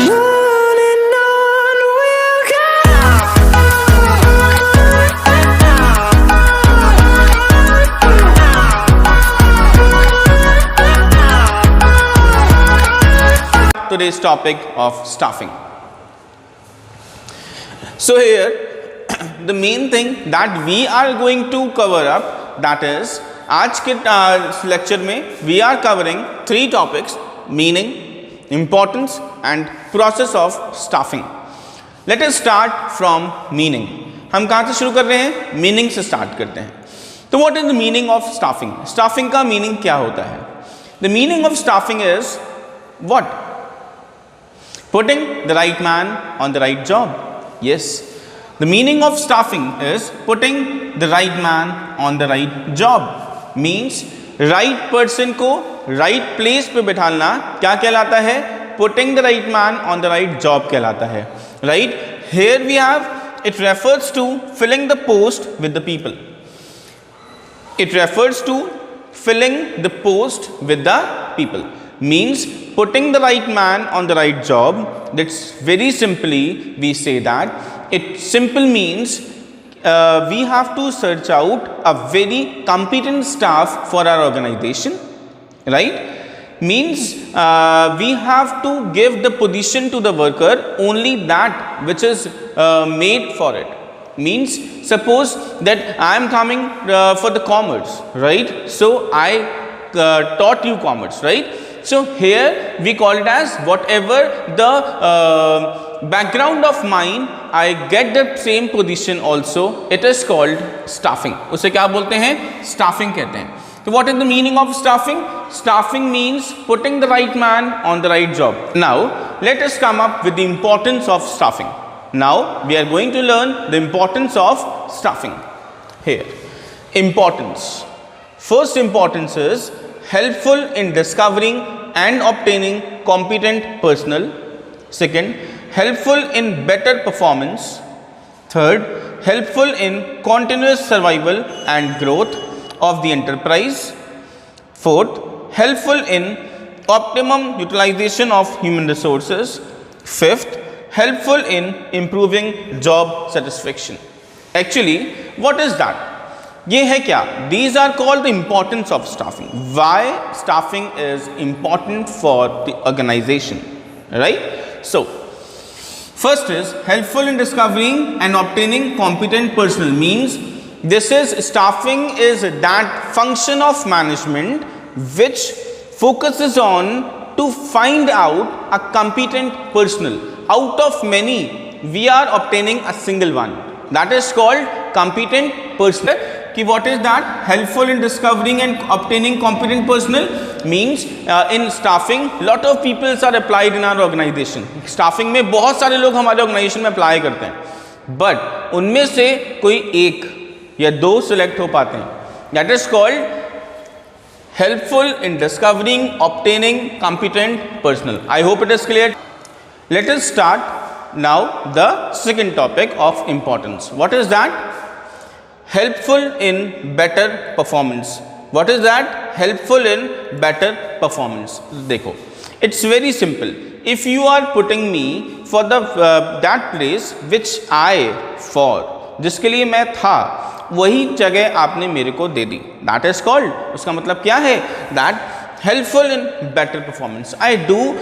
and on we'll go. Today's topic of staffing. So here the main thing that we are going to cover up, that is आज के lecture में we are covering three topics: meaning, importance and process of staffing. Let us start from meaning. हम कहाँ से शुरू कर रहे हैं? मीनिंग से स्टार्ट करते हैं. तो what is the meaning of staffing? Staffing का मीनिंग क्या होता है? The meaning of staffing is what? Putting the right man on the right job. Yes, the meaning of staffing is putting the right man on the right job. Means right person को right place पे बिठाना क्या कहलाता है? Putting the right man on the right job कहलाता है. Right? Here we have, it refers to filling the post with the people. It refers to filling the post with the people. Means putting the right man on the right job. That's very simply we say that. It simple means we have to search out a very competent staff for our organization, right? Means we have to give the position to the worker only that which is made for it. Means suppose that I am coming for the commerce, right? So I taught you commerce, right? So here we call it as whatever the background of mine, I get the same position also. It is called staffing. उसे क्या बोलते हैं? Staffing कहते हैं. So what is the meaning of staffing? Staffing means putting the right man on the right job. Now let us come up with the importance of staffing. Now we are going to learn the importance of staffing. Here, importance. First importance is helpful in discovering and obtaining competent personnel. Second, helpful in better performance. Third, helpful in continuous survival and growth of the enterprise. Fourth, helpful in optimum utilization of human resources. Fifth, helpful in improving job satisfaction. Actually, what is that? ये है क्या? These are called the importance of staffing. Why staffing is important for the organization, right? So first is helpful in discovering and obtaining competent personnel. Means this is staffing is that function of management which focuses on to find out a competent personnel. Out of many, we are obtaining a single one. That is called competent personnel. कि what is that? Helpful in discovering and obtaining competent personnel means in staffing lot of people are applied in our organization. Staffing में बहुत सारे लोग हमारे organization में apply करते हैं, but उनमें से कोई एक या दो select हो पाते हैं. That is called helpful in discovering, obtaining competent personnel. I hope it is clear. Let us start now the second topic of importance. What is that? Helpful in better performance. What is that? Helpful in better performance. देखो, it's very simple. If you are putting me for the that place which I for, जिसके लिए मैं था, वही जगह आपने मेरे को दे दी. That is called. उसका मतलब क्या है? That helpful in better performance. I do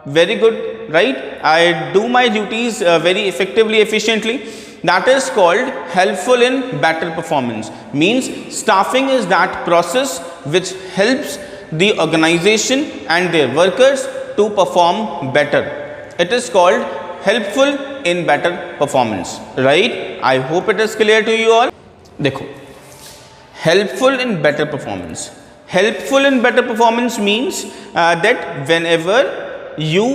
very good, right? I do my duties very effectively, efficiently. That is called helpful in better performance. Means staffing is that process which helps the organization and their workers to perform better. It is called helpful in better performance, right? I hope it is clear to you all. देखो, helpful in better performance. Helpful in better performance means that whenever you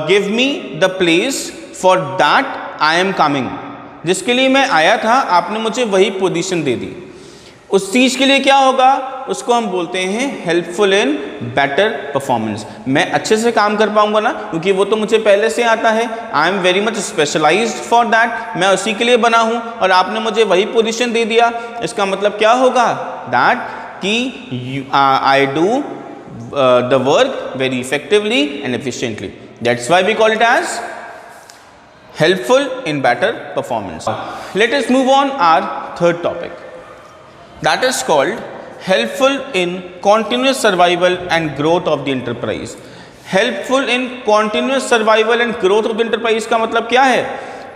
give me the place for that I am coming, जिसके लिए मैं आया था आपने मुझे वही position दे दी, उस चीज़ के लिए क्या होगा? उसको हम बोलते हैं हेल्पफुल इन बेटर परफॉर्मेंस. मैं अच्छे से काम कर पाऊंगा ना, क्योंकि वो तो मुझे पहले से आता है. I am very much specialised for that. मैं उसी के लिए बना हूँ और आपने मुझे वही पोजीशन दे दिया. इसका मतलब क्या होगा? दैट कि I do the work very effectively and efficiently. That's why we call it as helpful in better performance. Let us move on our third topic, that is called helpful in continuous survival and growth of the enterprise. Helpful in continuous survival and growth of the enterprise का मतलब क्या है?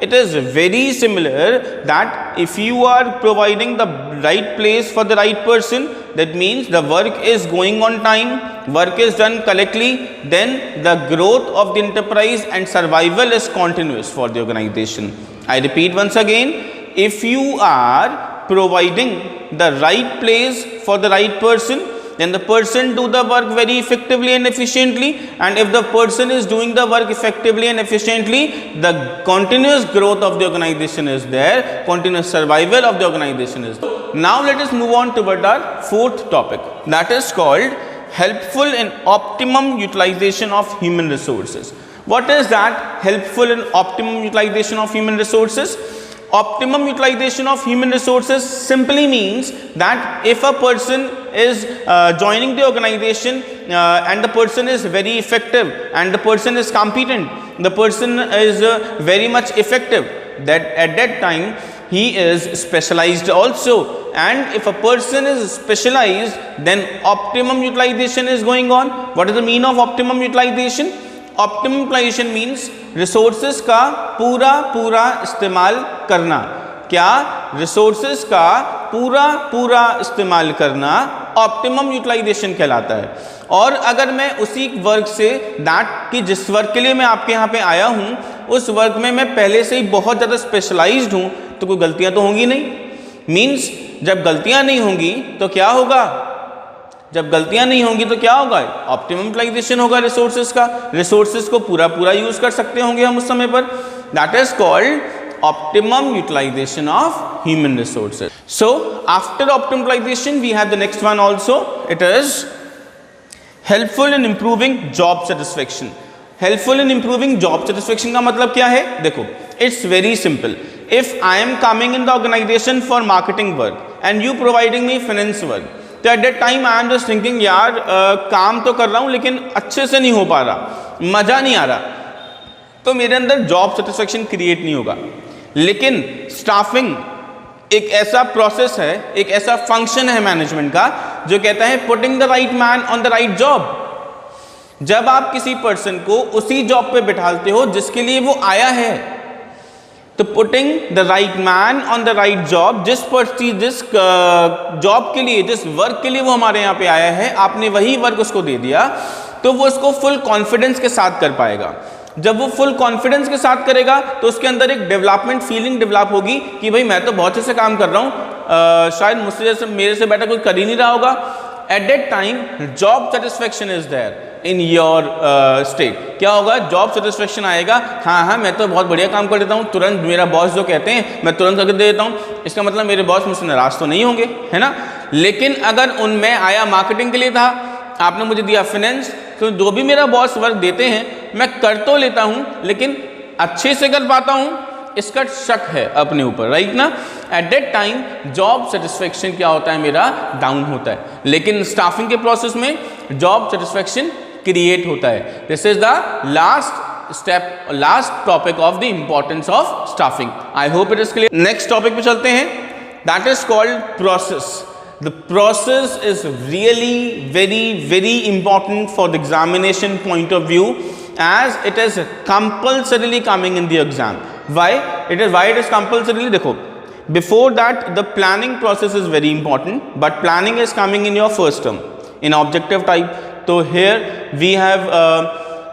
It is very similar that if you are providing the right place for the right person, that means the work is going on time, work is done correctly, then the growth of the enterprise and survival is continuous for the organization. I repeat once again, if you are providing the right place for the right person, then the person do the work very effectively and efficiently, and if the person is doing the work effectively and efficiently, the continuous growth of the organization is there, continuous survival of the organization is there. Now let us move on toward our fourth topic, that is called helpful in optimum utilization of human resources. What is that helpful in optimum utilization of human resources? Optimum utilization of human resources simply means that if a person is joining the organization and the person is very effective and the person is competent, the person is very much effective, that at that time he is specialized also, and if a person is specialized, then optimum utilization is going on. What is the meaning of optimum utilization? Optimum utilisation means resources का पूरा इस्तेमाल करना. क्या? Resources का पूरा इस्तेमाल करना optimum utilisation कहलाता है. और अगर मैं उसी वर्क से दैट कि जिस वर्क के लिए मैं आपके यहाँ पे आया हूँ, उस वर्क में मैं पहले से ही बहुत ज़्यादा स्पेशलाइज्ड हूँ, तो कोई गलतियाँ तो होंगी नहीं. मीन्स जब गलतियाँ नहीं होंगी तो क्या होगा? जब गलतियां नहीं होंगी तो क्या होगा? ऑप्टिमम यूटिलाइजेशन होगा रिसोर्सेज का. रिसोर्सेज को पूरा यूज कर सकते होंगे हम उस समय पर. That is called optimum utilisation of human resources. So after optimum utilisation we have the next one also. It is helpful in improving job satisfaction. Helpful in improving job satisfaction का मतलब क्या है? देखो, it's very simple. If I am coming in the organisation for marketing work and you providing me finance work, तो at that time I am just thinking यार काम तो कर रहा हूँ लेकिन अच्छे से नहीं हो पा रहा, मज़ा नहीं आ रहा, तो मेरे अंदर जॉब सेटिस्फेक्शन क्रिएट नहीं होगा. लेकिन स्टाफिंग एक ऐसा प्रोसेस है, एक ऐसा फंक्शन है मैनेजमेंट का जो कहता है putting the right man on the right job. जब आप किसी पर्सन को उसी जॉब पे बिठाते हो जिसके लिए वो आया है, तो putting the right man on the right job, जिस जॉब के लिए, जिस वर्क के लिए वो हमारे यहाँ पे आया है, आपने वही वर्क उसको दे दिया, तो वो उसको फुल कॉन्फिडेंस के साथ कर पाएगा. जब वो फुल कॉन्फिडेंस के साथ करेगा तो उसके अंदर एक डेवलपमेंट फीलिंग डेवलप होगी कि भाई मैं तो बहुत अच्छे से काम कर रहा हूँ, शायद मुझसे जैसे मेरे से बेटर कोई कर ही नहीं रहा होगा. At that time job satisfaction is there in your state. क्या होगा? जॉब सेटिस्फेक्शन आएगा. हाँ, मैं तो बहुत बढ़िया काम कर देता हूँ, तुरंत मेरा बॉस जो कहते हैं मैं तुरंत करके दे देता हूँ, इसका मतलब मेरे बॉस मुझसे नाराज तो नहीं होंगे, है ना. लेकिन अगर उनमें आया मार्केटिंग के लिए था, आपने मुझे दिया फाइनेंस, तो जो भी मेरा बॉस वर्क देते हैं मैं कर तो लेता हूँ लेकिन अच्छे से कर पाता हूँ, इसका शक है अपने ऊपर, राइट ना. Eight that time job satisfaction क्या होता है? मेरा डाउन होता है. लेकिन स्टाफिंग के प्रोसेस में जॉब सेटिस्फेक्शन क्रिएट होता है. This is the last step, last topic of the importance of staffing. I hope it is clear. Next topic पे चलते हैं. That is called process. The process is really very important for the examination point of view, as it is compulsorily coming in the exam. Why it is compulsorily? देखो, before that the planning process is very important, but planning is coming in your first term in objective type. So here we have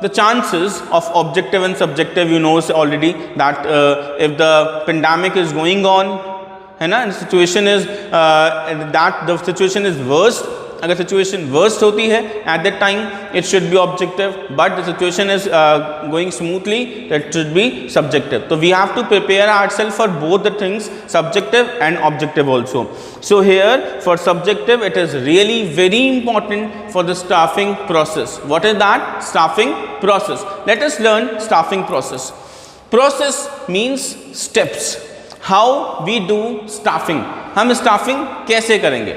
the chances of objective and subjective. You know already that if the pandemic is going on, है ना, situation is that the situation is worst. अगर situation worst होती है at that time it should be objective, but the situation is going smoothly, it should be subjective. तो we have to prepare ourselves for both the things, subjective and objective also. So here for subjective it is really very important for the staffing process. What is that? Staffing process. Let us learn staffing process. Process means steps. How we do staffing. हम staffing कैसे करेंगे?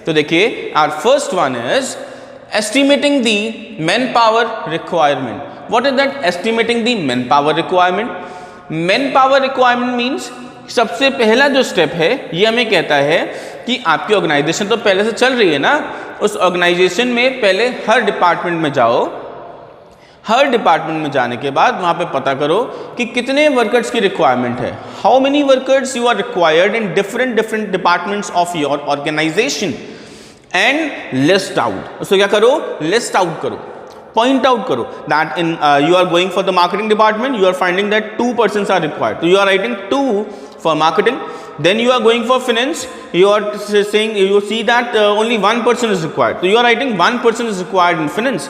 तो देखिए, our first one is estimating the manpower requirement. What is that estimating the manpower requirement? Manpower requirement means सबसे पहला जो step है ये हमें कहता है कि आपकी ऑर्गेनाइजेशन तो पहले से चल रही है ना, उस ऑर्गेनाइजेशन में पहले हर डिपार्टमेंट में जाओ, हर डिपार्टमेंट में जाने के बाद वहाँ पे पता करो कि कितने वर्कर्स की रिक्वायरमेंट है, how many workers you are required in different different departments of your organisation and list out. उसको क्या करो, लिस्ट आउट करो, point out karo that in you are going for the marketing department, you are finding that 2 persons are required, so you are writing 2 for marketing. Then you are going for finance, you are saying, you see that only 1 person is required, so you are writing 1 person is required in finance.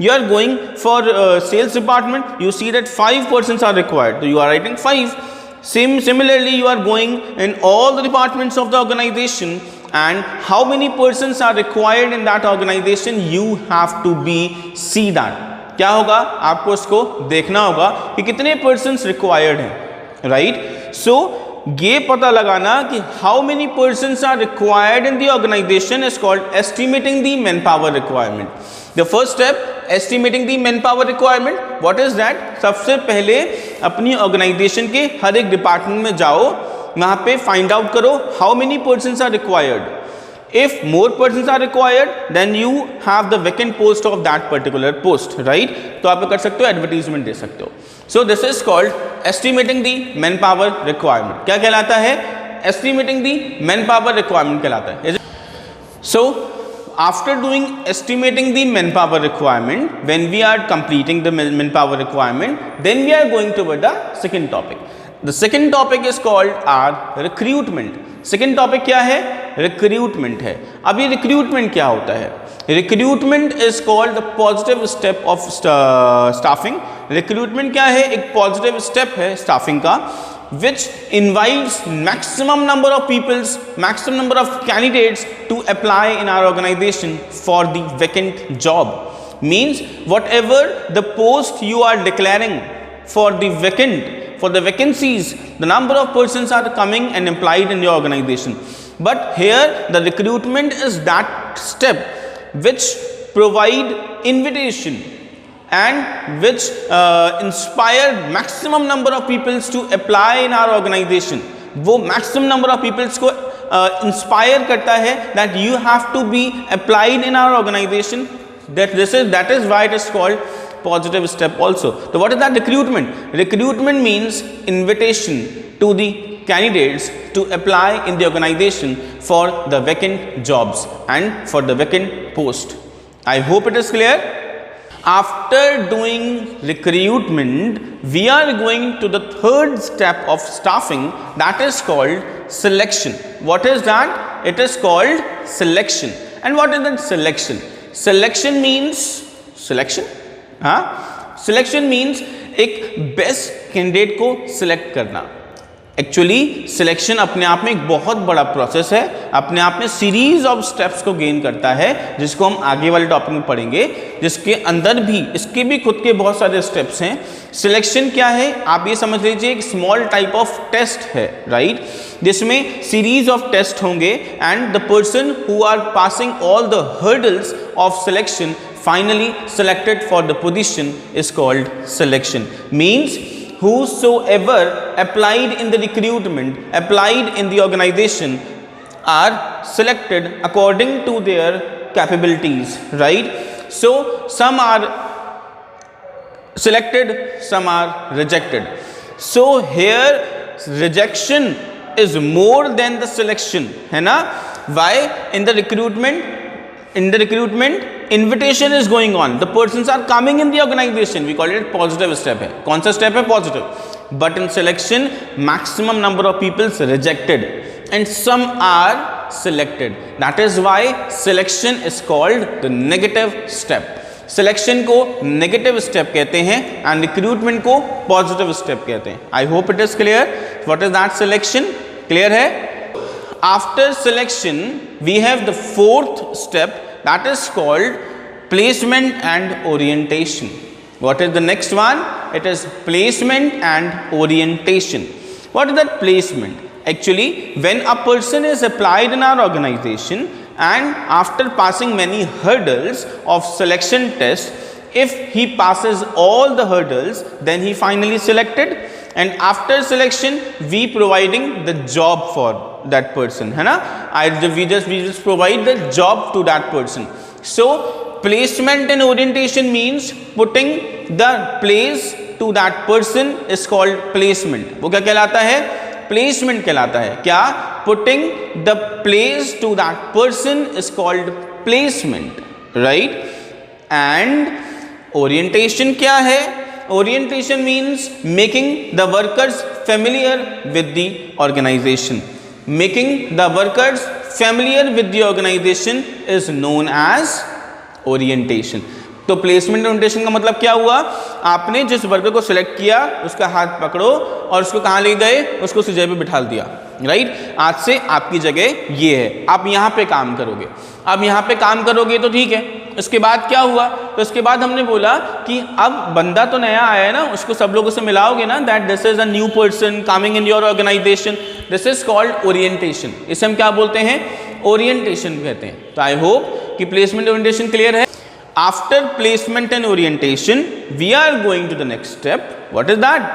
You are going for sales department, you see that 5 persons are required, so you are writing 5. Similarly you are going in all the departments of the organization, and how many persons are required in that organization, you have to be see that. क्या होगा, आपको उसको देखना होगा कि कितने persons required हैं, right? So ये पता लगाना कि how many persons are required in the organization is called estimating the manpower requirement. The first step, estimating the manpower requirement. What is that? सबसे पहले अपनी organization के हर एक department में जाओ, वहाँ पे फाइंड आउट करो how many persons are required. If more persons are required then you have the vacant post of that particular post, right? तो आप कर सकते हो, एडवर्टीजमेंट दे सकते हो. So this is called estimating the manpower requirement. क्या कहलाता है? Estimating the manpower requirement कहलाता है. सो after doing estimating the manpower requirement, when we are completing the manpower requirement, then we are going toward the second topic. The second topic is called our recruitment. Second topic क्या है? Recruitment है. अब ये recruitment क्या होता है? Recruitment is called the positive step of staffing. Recruitment क्या है? एक positive step है staffing का, which invites maximum number of peoples, maximum number of candidates to apply in our organization for the vacant job. Means whatever the post you are declaring for the vacant, for the vacancies, the number of persons are coming and applied in your organization. But here the recruitment is that step which provide invitation and which inspire maximum number of peoples to apply in our organization. वो maximum number of peoples को inspire करता है that you have to be applied in our organization. That is why it is called positive step also. So what is that recruitment? Recruitment means invitation to the candidates to apply in the organization for the vacant jobs and for the vacant post. I hope it is clear. After doing recruitment, we are going to the third step of staffing, that is called selection. What is that? It is called selection. And what is that selection? Selection means selection. Selection means एक best candidate को select करना. Actually selection अपने आप में एक बहुत बड़ा process है, अपने आप में सीरीज ऑफ स्टेप्स को गेन करता है, जिसको हम आगे वाले टॉपिक में पढ़ेंगे, जिसके अंदर भी इसके भी खुद के बहुत सारे स्टेप्स हैं. सिलेक्शन क्या है? आप ये समझ लीजिए एक स्मॉल टाइप ऑफ टेस्ट है, राइट? जिसमें सीरीज ऑफ टेस्ट होंगे and the person who are passing all the hurdles of selection finally selected for the position is called selection. Means whosoever applied in the recruitment, applied in the organization, are selected according to their capabilities, right? So some are selected, some are rejected. So here rejection is more than the selection, है ना? Why? In the recruitment, invitation is going on, the persons are coming in the organization, we call it positive step है. कौन सा step है? Positive. But in selection, maximum number of people rejected and some are selected. That is why selection is called the negative step. Selection को negative step कहते हैं and recruitment को positive step कहते हैं. I hope it is clear. What is that selection? Clear है? After selection, we have the fourth step, that is called placement and orientation. What is the next one? It is placement and orientation. What is that placement? Actually, when a person is applied in our organization and after passing many hurdles of selection test, if he passes all the hurdles, then he finally selected, and after selection we providing the job for that person, है ना? we just provide the job to that person. So placement and orientation means putting the place to that person is called placement. वो क्या कहलाता है? Placement कहलाता है. क्या? Putting the place to that person is called placement, right? And orientation क्या है? Orientation means making the workers familiar with the organization. Making the workers familiar with the organization is known as orientation. तो placement orientation का मतलब क्या हुआ? आपने जिस worker को सिलेक्ट किया उसका हाथ पकड़ो और उसको कहाँ ले गए? उसको उस जगह पे बिठा दिया, राइट? आज से आपकी जगह ये है, आप यहाँ पे काम करोगे. अब यहाँ पे काम करोगे तो ठीक है. उसके बाद क्या हुआ? तो उसके बाद हमने बोला कि अब बंदा तो नया आया है ना, उसको सब लोगों से मिलाओगे ना, that this is a new person coming in your organisation. This is called orientation. इसे हम क्या बोलते हैं? ओरिएंटेशन कहते हैं. तो आई होप कि प्लेसमेंट ओरिएंटेशन क्लियर है. After placement and orientation, we are going to the next step. What is that?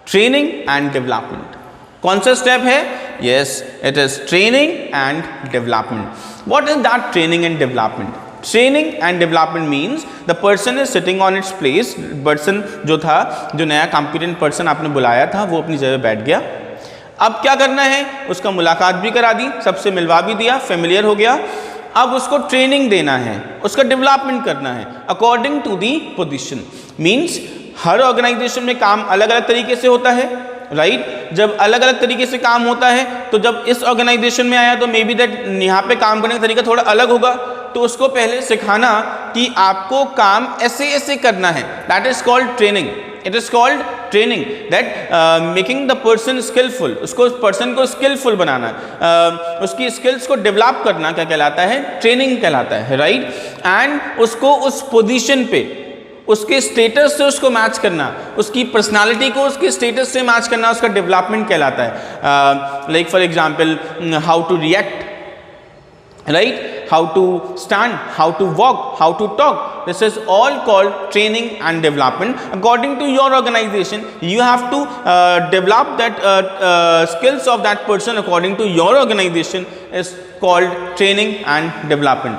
Training and development. कौन सा step है? Yes, it is training and development. What is that training and development? Training and development means the person is sitting on its place. Person जो था, जो नया competent person आपने बुलाया था, वो अपनी जगह बैठ गया. अब क्या करना है? उसका मुलाकात भी करा दी, सबसे मिलवा भी दिया, फेमिलियर हो गया. अब उसको ट्रेनिंग देना है, उसका डेवलपमेंट करना है according to the position. Means हर ऑर्गेनाइजेशन में काम अलग अलग तरीके से होता है, राइट? जब अलग अलग तरीके से काम होता है तो जब इस ऑर्गेनाइजेशन में आया तो मे बी दैट यहाँ पे काम करने का तरीका थोड़ा अलग होगा, तो उसको पहले सिखाना कि आपको काम ऐसे ऐसे करना है. That is called training. It is called training, that making the person skilful. उसको पर्सन को स्किलफुल बनाना, उसकी स्किल्स को डेवलप करना क्या कहलाता है? ट्रेनिंग कहलाता है, राइट? एंड उसको उस पोजीशन पे उसके स्टेटस से उसको मैच करना, उसकी पर्सनालिटी को उसके स्टेटस से मैच करना, उसका डेवलपमेंट कहलाता है. Like for example, how to react, right? How to stand, how to walk, how to talk. This is all called training and development. According to your organization, you have to develop that skills of that person according to your organization is called training and development.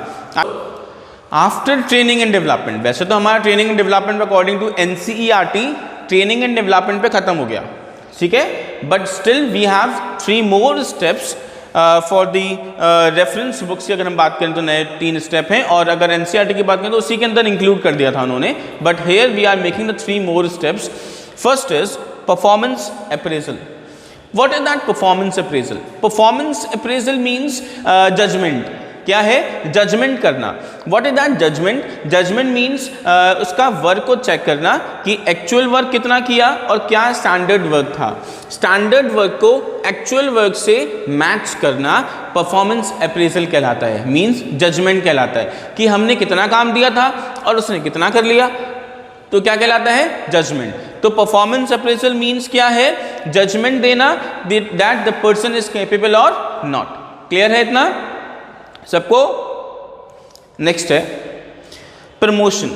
After training and development, वैसे तो हमारा training and development according to NCERT training and development पे खत्म हो गया, ठीक है? But still we have 3 more steps. For the reference books की अगर हम बात करें तो नए 3 स्टेप हैं, और अगर एनसीईआरटी की बात करें तो उसी के अंदर इंक्लूड कर दिया था उन्होंने. But here we are making the 3 more steps. First is performance appraisal. What is that performance appraisal? Performance appraisal means judgement. क्या है? जजमेंट करना. What is that judgement? Judgement means उसका वर्क को चेक करना कि एक्चुअल वर्क कितना किया और क्या स्टैंडर्ड वर्क था. स्टैंडर्ड वर्क को एक्चुअल वर्क से मैच करना परफॉर्मेंस अप्रेजल कहलाता है. मीन्स जजमेंट कहलाता है कि हमने कितना काम दिया था और उसने कितना कर लिया, तो क्या कहलाता है? जजमेंट. तो परफॉर्मेंस अप्रेजल मीन्स क्या है? जजमेंट देना that the person is capable और नॉट. क्लियर है इतना सबको? नेक्स्ट है प्रमोशन.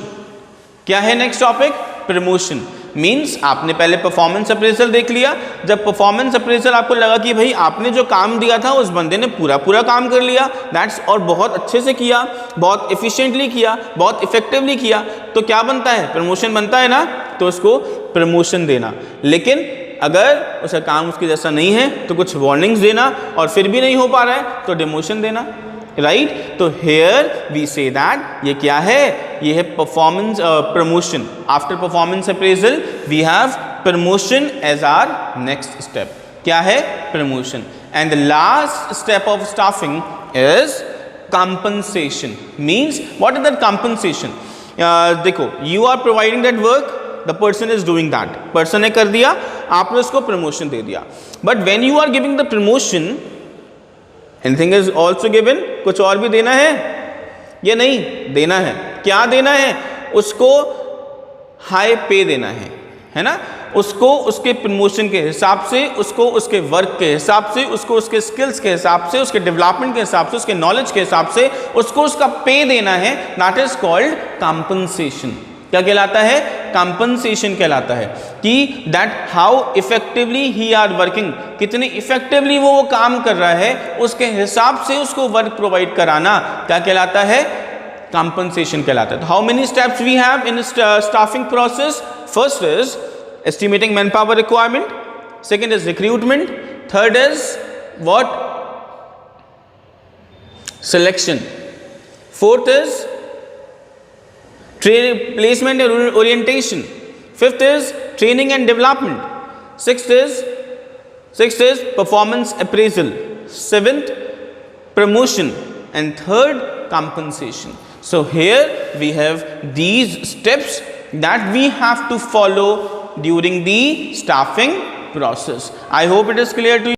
क्या है नेक्स्ट टॉपिक? प्रमोशन. मीन्स आपने पहले परफॉर्मेंस अप्रेजल देख लिया. जब परफॉर्मेंस अप्रेजल आपको लगा कि भाई आपने जो काम दिया था उस बंदे ने पूरा काम कर लिया, दैट्स, और बहुत अच्छे से किया, बहुत एफिशिएंटली किया, बहुत इफेक्टिवली किया, तो क्या बनता है? प्रमोशन बनता है ना. तो उसको प्रमोशन देना. लेकिन अगर उसका काम उसके जैसा नहीं है तो कुछ वार्निंग्स देना, और फिर भी नहीं हो पा रहा है तो डिमोशन देना, राइट? तो हेयर वी से दैट ये क्या है? ये है performance promotion. After performance appraisal we have promotion as our next step. क्या है? Promotion. And the last step of staffing is compensation. Means what is that compensation? देखो, you are providing that work, the person is doing that. Person ने कर दिया, आपने उसको promotion दे दिया. But when you are giving the promotion, anything is also given. कुछ और भी देना है? ये नहीं देना है. क्या देना है? उसको हाई पे देना है है ना, उसको उसके प्रमोशन के हिसाब से, उसको उसके वर्क के हिसाब से, उसको उसके स्किल्स के हिसाब से, उसके डेवलपमेंट के हिसाब से, उसके नॉलेज के हिसाब से उसको उसका पे देना है. That is called compensation. क्या कहलाता है? कंपनसेशन कहलाता है कि that how effectively he are working, कितने इफेक्टिवली वो काम कर रहा है, उसके हिसाब से उसको वर्क प्रोवाइड कराना क्या कहलाता है? कंपनसेशन कहलाता है. How many steps we have in staffing process? First is estimating manpower requirement, second is recruitment, third is what? Selection, fourth is placement and orientation, fifth is training and development, sixth is performance appraisal, seventh promotion, and third compensation. So here we have these steps that we have to follow during the staffing process. I hope it is clear to you.